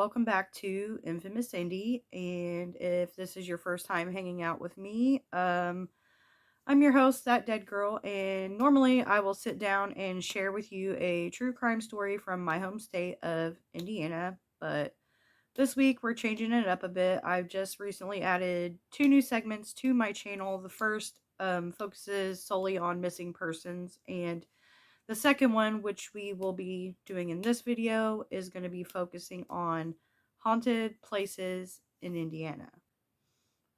welcome back to Infamous Indy. And if this is your first time hanging out with me, I'm your host, That Dead Girl, and normally I will sit down and share with you a true crime story from my home state of Indiana. But this week we're changing it up a bit. I've just recently added two new segments to my channel. The first focuses solely on missing persons, and the second one, which we will be doing in this video, is going to be focusing on haunted places in Indiana.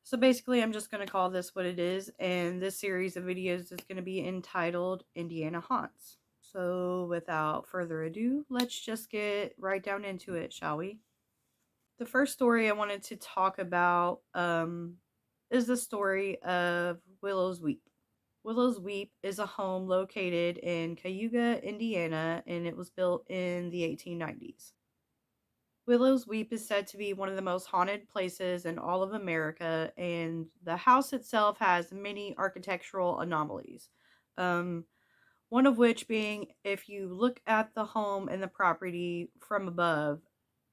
So basically, I'm just going to call this what it is, and this series of videos is going to be entitled Indiana Haunts. So without further ado, let's just get right down into it, shall we? The first story I wanted to talk about is the story of Willows Weep. Willows Weep is a home located in Cayuga, Indiana, and it was built in the 1890s. Willows Weep is said to be one of the most haunted places in all of America, and the house itself has many architectural anomalies. Um, One of which being, if you look at the home and the property from above,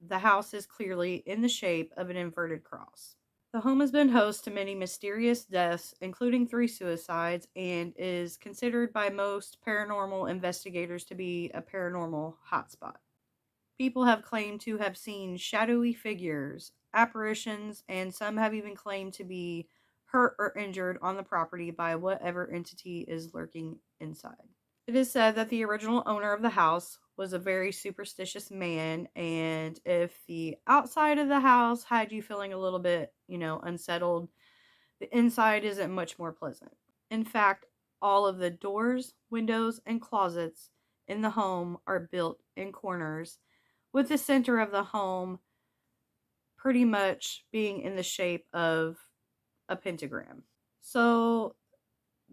the house is clearly in the shape of an inverted cross. The home has been host to many mysterious deaths, including 3 suicides, and is considered by most paranormal investigators to be a paranormal hotspot. People have claimed to have seen shadowy figures, apparitions, and some have even claimed to be hurt or injured on the property by whatever entity is lurking inside. It is said that the original owner of the house was a very superstitious man, and if the outside of the house had you feeling a little bit, unsettled, the inside isn't much more pleasant. In fact, all of the doors, windows, and closets in the home are built in corners, with the center of the home pretty much being in the shape of a pentagram. So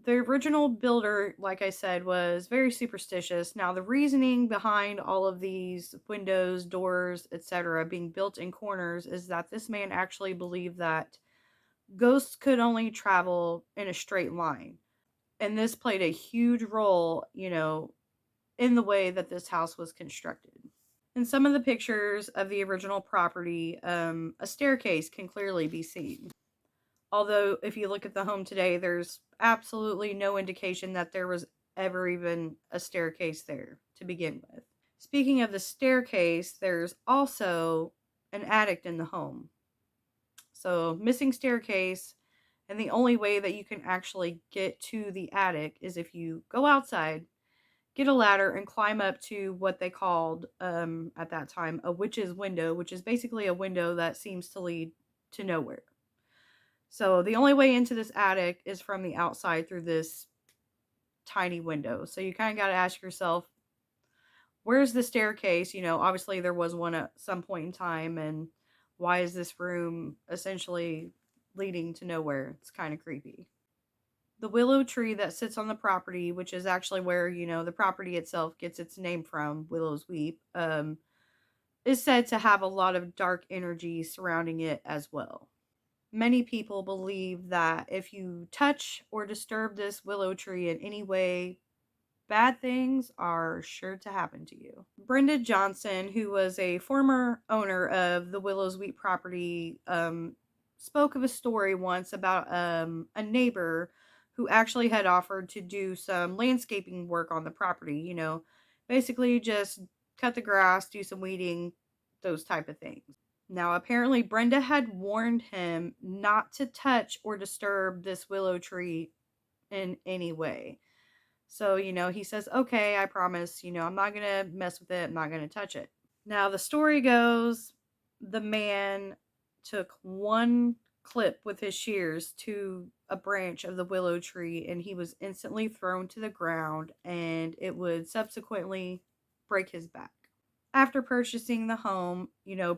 the original builder, like I said, was very superstitious. Now, the reasoning behind all of these windows, doors, etc., being built in corners is that this man actually believed that ghosts could only travel in a straight line. And this played a huge role, in the way that this house was constructed. In some of the pictures of the original property, a staircase can clearly be seen. Although, if you look at the home today, there's absolutely no indication that there was ever even a staircase there to begin with. Speaking of the staircase, there's also an attic in the home. So, missing staircase, and the only way that you can actually get to the attic is if you go outside, get a ladder, and climb up to what they called, at that time, a witch's window, which is basically a window that seems to lead to nowhere. So the only way into this attic is from the outside through this tiny window. So you kind of got to ask yourself, where's the staircase? Obviously there was one at some point in time, and why is this room essentially leading to nowhere? It's kind of creepy. The willow tree that sits on the property, which is actually where, the property itself gets its name from, Willow's Weep, is said to have a lot of dark energy surrounding it as well. Many people believe that if you touch or disturb this willow tree in any way, bad things are sure to happen to you. Brenda Johnson, who was a former owner of the Willows Weep property, spoke of a story once about a neighbor who actually had offered to do some landscaping work on the property, basically just cut the grass, do some weeding, those type of things. Now, apparently, Brenda had warned him not to touch or disturb this willow tree in any way. So, he says, okay, I promise, I'm not going to mess with it. I'm not going to touch it. Now, the story goes, the man took one clip with his shears to a branch of the willow tree, and he was instantly thrown to the ground, and it would subsequently break his back. After purchasing the home,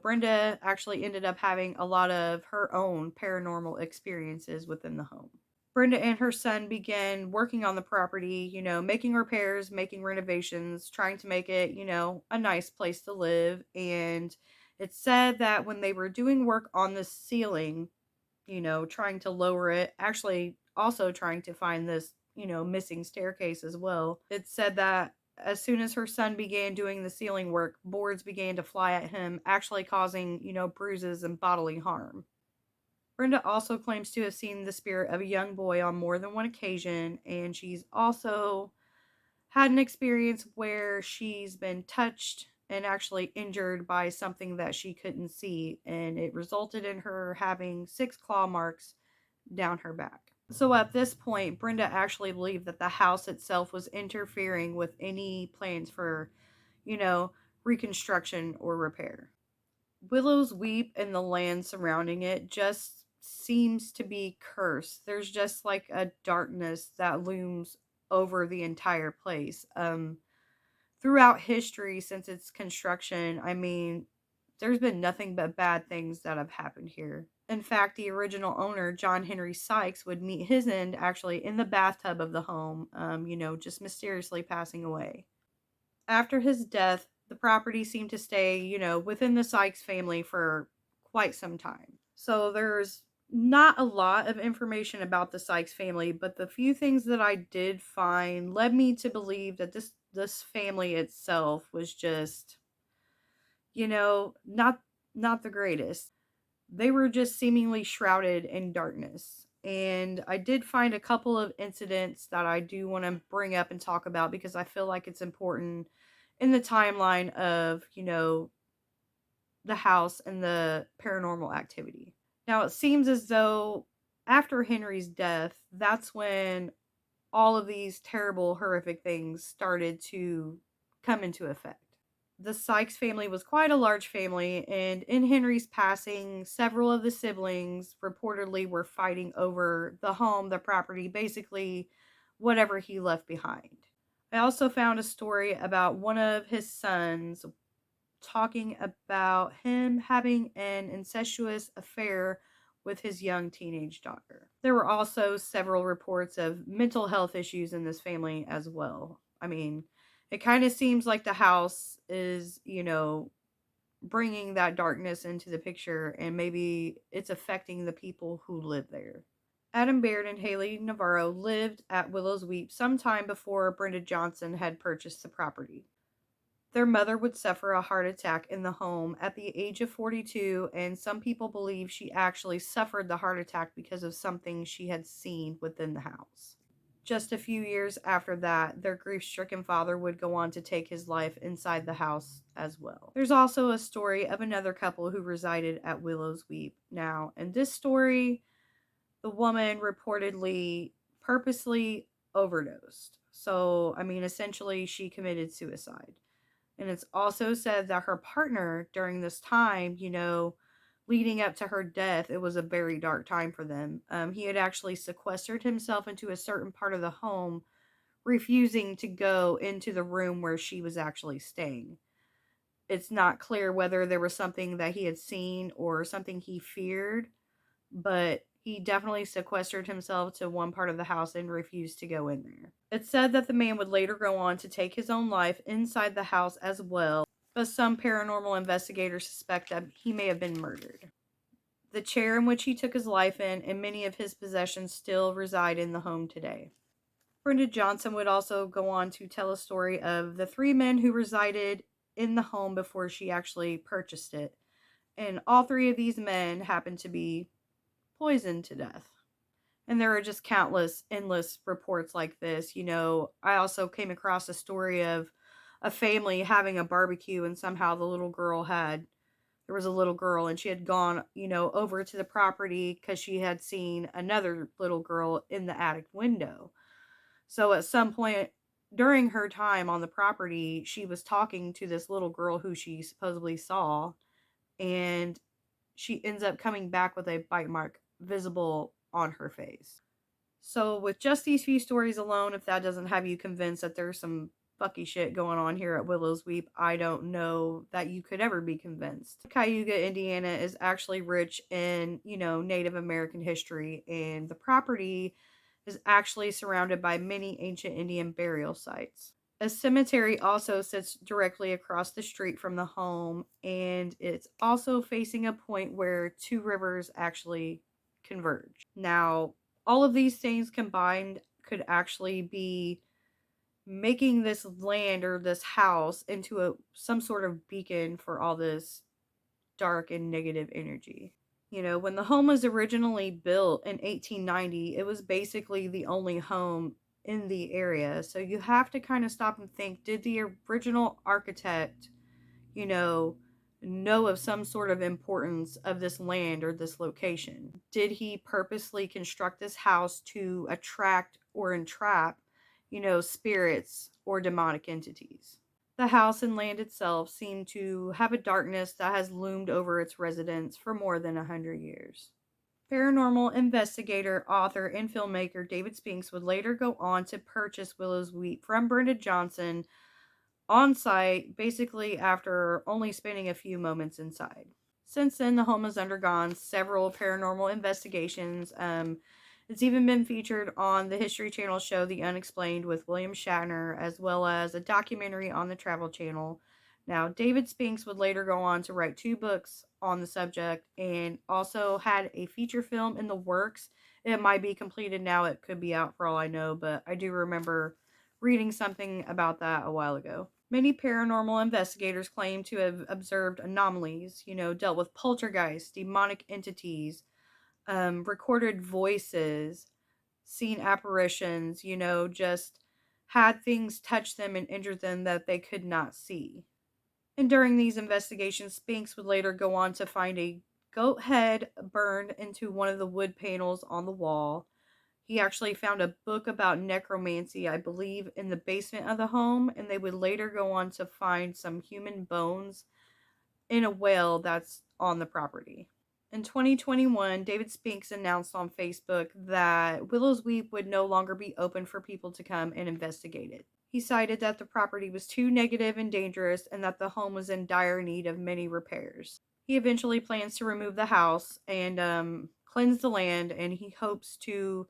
Brenda actually ended up having a lot of her own paranormal experiences within the home. Brenda and her son began working on the property, making repairs, making renovations, trying to make it, a nice place to live. And it's said that when they were doing work on the ceiling, trying to lower it, actually also trying to find this, missing staircase as well, it said that as soon as her son began doing the ceiling work, boards began to fly at him, actually causing, bruises and bodily harm. Brenda also claims to have seen the spirit of a young boy on more than one occasion, and she's also had an experience where she's been touched and actually injured by something that she couldn't see, and it resulted in her having 6 claw marks down her back. So at this point, Brenda actually believed that the house itself was interfering with any plans for, you know, reconstruction or repair. Willows Weep and the land surrounding it just seems to be cursed. There's just like a darkness that looms over the entire place. Throughout history since its construction, I mean, there's been nothing but bad things that have happened here. In fact, the original owner, John Henry Sykes, would meet his end actually in the bathtub of the home, just mysteriously passing away. After his death, the property seemed to stay, within the Sykes family for quite some time. So there's not a lot of information about the Sykes family, but the few things that I did find led me to believe that this family itself was just, not the greatest. They were just seemingly shrouded in darkness. And I did find a couple of incidents that I do want to bring up and talk about because I feel like it's important in the timeline of, the house and the paranormal activity. Now, it seems as though after Henry's death, that's when all of these terrible, horrific things started to come into effect. The Sykes family was quite a large family, and in Henry's passing, several of the siblings reportedly were fighting over the home, the property, basically whatever he left behind. I also found a story about one of his sons talking about him having an incestuous affair with his young teenage daughter. There were also several reports of mental health issues in this family as well. I mean, it kind of seems like the house is, bringing that darkness into the picture, and maybe it's affecting the people who live there. Adam Baird and Haley Navarro lived at Willows Weep sometime before Brenda Johnson had purchased the property. Their mother would suffer a heart attack in the home at the age of 42, and some people believe she actually suffered the heart attack because of something she had seen within the house. Just a few years after that, their grief-stricken father would go on to take his life inside the house as well. There's also a story of another couple who resided at Willows Weep. Now, in this story, the woman reportedly purposely overdosed. So, I mean, essentially, she committed suicide. And it's also said that her partner during this time, leading up to her death, it was a very dark time for them. He had actually sequestered himself into a certain part of the home, refusing to go into the room where she was actually staying. It's not clear whether there was something that he had seen or something he feared, but he definitely sequestered himself to one part of the house and refused to go in there. It's said that the man would later go on to take his own life inside the house as well, but some paranormal investigators suspect that he may have been murdered. The chair in which he took his life in and many of his possessions still reside in the home today. Brenda Johnson would also go on to tell a story of the 3 men who resided in the home before she actually purchased it. And all 3 of these men happened to be poisoned to death. And there are just countless, endless reports like this. I also came across a story of a family having a barbecue, and somehow there was a little girl, and she had gone, over to the property because she had seen another little girl in the attic window. So at some point during her time on the property, she was talking to this little girl who she supposedly saw, and she ends up coming back with a bite mark visible on her face. So with just these few stories alone, if that doesn't have you convinced that there's some fucky shit going on here at Willows Weep, I don't know that you could ever be convinced. Cayuga, Indiana is actually rich in, Native American history, and the property is actually surrounded by many ancient Indian burial sites. A cemetery also sits directly across the street from the home, and it's also facing a point where 2 rivers actually converge. Now, all of these things combined could actually be making this land or this house into some sort of beacon for all this dark and negative energy. When the home was originally built in 1890, it was basically the only home in the area. So you have to kind of stop and think, did the original architect, you know of some sort of importance of this land or this location? Did he purposely construct this house to attract or entrap, spirits or demonic entities? The house and land itself seem to have a darkness that has loomed over its residents for more than 100 years. Paranormal investigator, author, and filmmaker David Spinks would later go on to purchase Willows Weep from Brenda Johnson on site, basically after only spending a few moments inside. Since then, the home has undergone several paranormal investigations. It's even been featured on the History Channel show The Unexplained with William Shatner, as well as a documentary on the Travel Channel. Now, David Spinks would later go on to write 2 books on the subject and also had a feature film in the works. It might be completed now, it could be out for all I know, but I do remember reading something about that a while ago. Many paranormal investigators claim to have observed anomalies, dealt with poltergeists, demonic entities, recorded voices, seen apparitions, just had things touch them and injure them that they could not see. And during these investigations, Spinks would later go on to find a goat head burned into one of the wood panels on the wall. He actually found a book about necromancy, I believe, in the basement of the home, and they would later go on to find some human bones in a well that's on the property. In 2021, David Spinks announced on Facebook that Willows Weep would no longer be open for people to come and investigate it. He cited that the property was too negative and dangerous and that the home was in dire need of many repairs. He eventually plans to remove the house and cleanse the land, and he hopes to,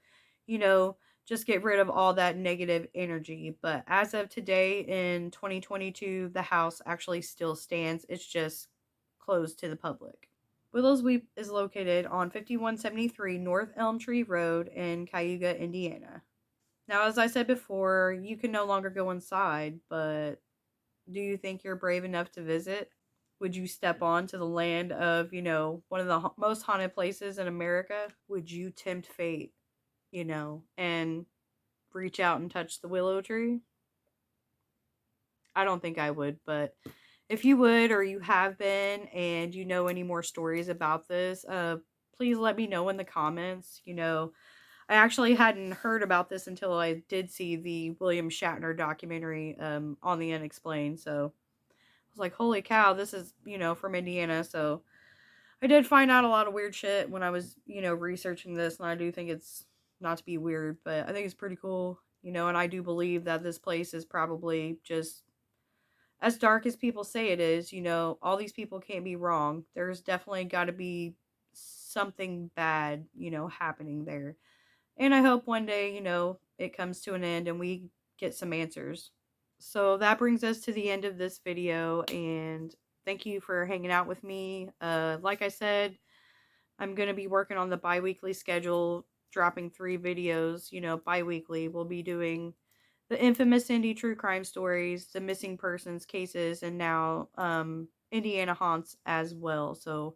you know, just get rid of all that negative energy. But as of today in 2022, the house actually still stands. It's just closed to the public. Willows Weep is located on 5173 North Elm Tree Road in Cayuga, Indiana. Now, as I said before, you can no longer go inside, but do you think you're brave enough to visit? Would you step onto the land of, one of the most haunted places in America? Would you tempt fate, and reach out and touch the willow tree? I don't think I would, but if you would or you have been and you know any more stories about this, please let me know in the comments. I actually hadn't heard about this until I did see the William Shatner documentary on the Unexplained. So I was like, holy cow, this is, from Indiana. So I did find out a lot of weird shit when I was, researching this. And I do think it's not to be weird, but I think it's pretty cool, and I do believe that this place is probably just as dark as people say it is. All these people can't be wrong. There's definitely got to be something bad, happening there. And I hope one day, it comes to an end and we get some answers. So that brings us to the end of this video, and thank you for hanging out with me. Like I said, I'm going to be working on the bi-weekly schedule, dropping 3 videos, bi-weekly. We'll be doing the infamous Indy true crime stories, the missing persons cases, and now Indiana haunts as well. So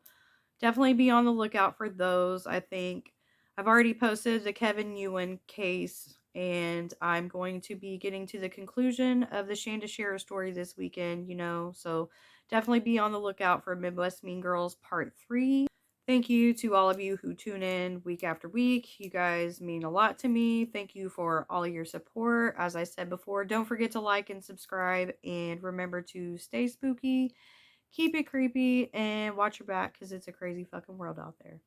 definitely be on the lookout for those. I think I've already posted the Kevin Ewan case, and I'm going to be getting to the conclusion of the Shanda Shara story this weekend, so definitely be on the lookout for Midwest Mean Girls Part 3. Thank you to all of you who tune in week after week. You guys mean a lot to me. Thank you for all of your support. As I said before, don't forget to like and subscribe, and remember to stay spooky, keep it creepy, and watch your back because it's a crazy fucking world out there.